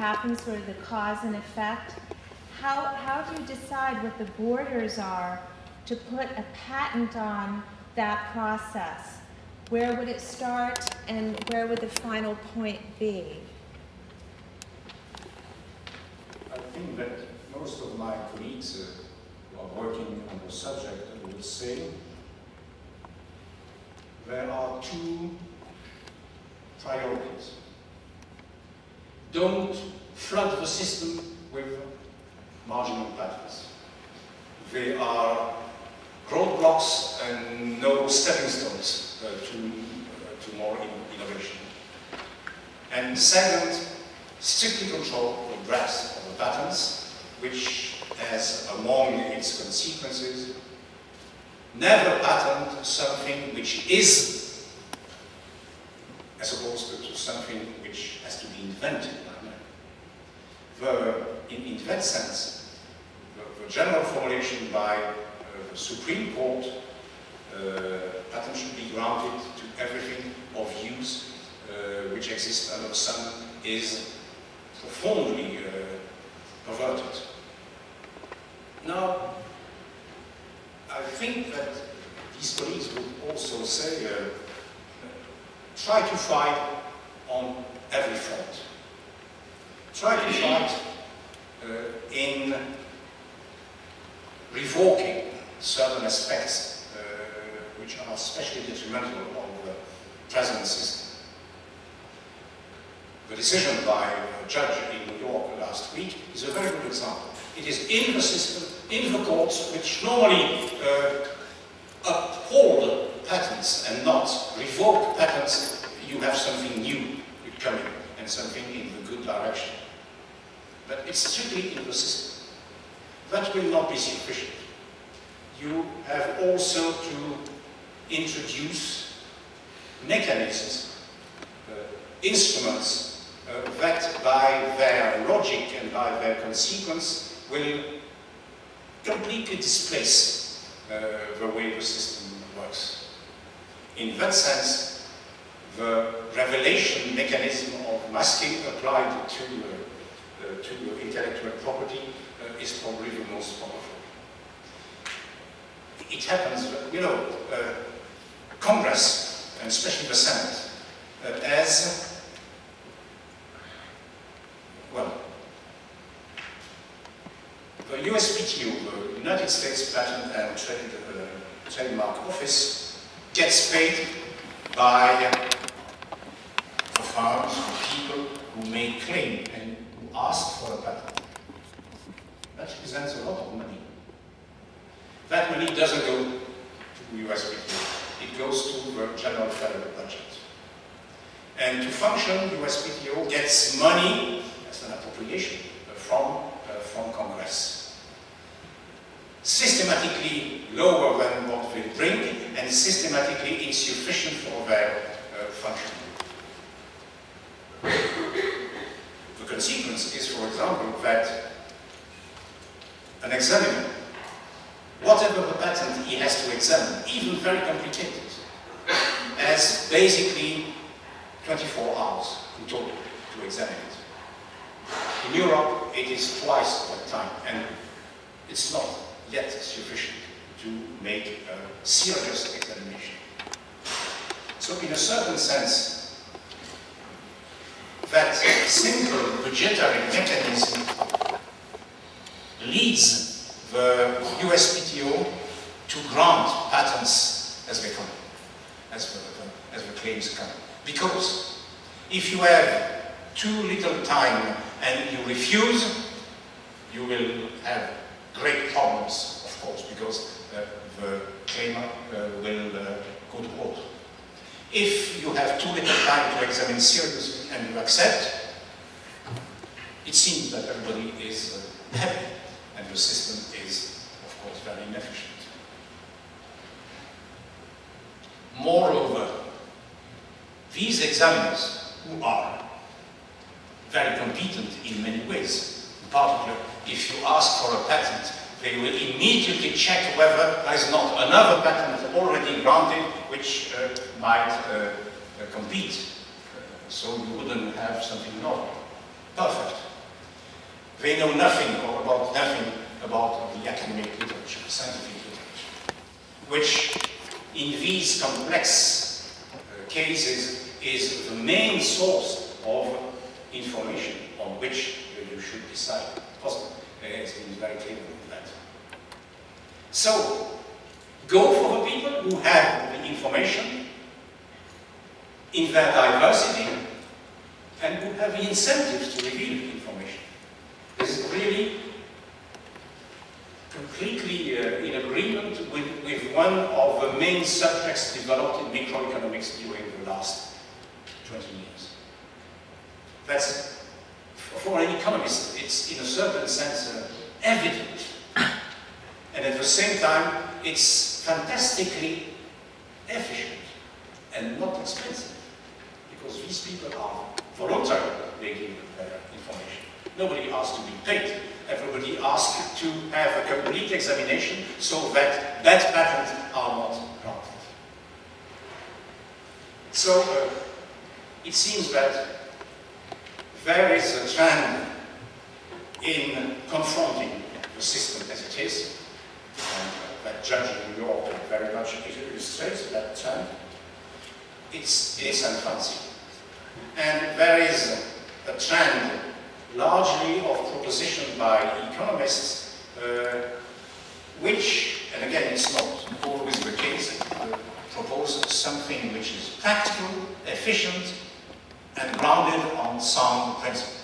happens, sort of the cause and effect, how do you decide what the borders are to put a patent on that process? Where would it start and where would the final point be? I think that most of my colleagues who are working on the subject would say there are two priorities. Don't flood the system with marginal patents. They are roadblocks and no stepping stones to more innovation. And second, strictly control the breadth of the patents, which has among its consequences never patent something which is, as opposed to something which has to be invented. In that sense, the general formulation by the Supreme Court, patent should be granted to everything of use which exists under the sun, is profoundly perverted. Now, I think that these colleagues would also say, try to fight on every front. Try to fight in revoking certain aspects which are especially detrimental of the present system. The decision by a judge in New York last week is a very good example. It is in the system, in the courts, which normally uphold patents and not revoke patents. You have something new coming and something in the good direction. But it's strictly in the system. That will not be sufficient. You have also to introduce mechanisms, instruments that by their logic and by their consequence will completely displace the way the system works. In that sense, the revelation mechanism of masking applied to intellectual property is probably the most powerful. It happens, you know, Congress, and especially the Senate, as well, the USPTO, the United States Patent and Trademark Office, gets paid by the firms, the people who make claim and who ask for a patent. That represents a lot of money. That money doesn't go to the USPTO. It goes to the general federal budget. And to function, USPTO gets money as an appropriation from Congress. Systematically lower than what they bring and systematically insufficient for their function. The consequence is, for example, that an examiner, whatever the patent he has to examine, even very complicated, has basically 24 hours in total to examine it. In Europe, it is twice that time, and it's not yet sufficient to make a serious examination. So in a certain sense, that simple budgetary mechanism leads the USPTO to grant patents as they come, as the claims come. Because if you have too little time and you refuse, you will have great problems, of course, because the claimant will go to court. If you have too little time to examine seriously and you accept, it seems that everybody is happy and the system is, of course, very inefficient. Moreover, these examiners, who are very competent in many ways, in particular, if you ask for a patent, they will immediately check whether there is not another patent already granted which might compete. So you wouldn't have something novel. Perfect. They know nothing or about nothing about the academic literature, scientific literature, which in these complex cases is the main source of information on which you should decide. It's been very clear with that. So, go for the people who have the information in their diversity and who have the incentives to reveal the information. This is really completely in agreement with one of the main subjects developed in microeconomics during the last 20 years. That's, for an economist, it's in a certain sense evident. And at the same time, it's fantastically efficient and not expensive. Because these people are voluntary, they give their information. Nobody asks to be paid. Everybody asks to have a complete examination so that bad patents are not granted. So, it seems that there is a trend in confronting the system as it is, and that judge in New York very much illustrates that trend. It's unfancy. And there is a trend largely of proposition by economists, which, and again it's not always the case, propose something which is practical, efficient, and grounded on sound principles.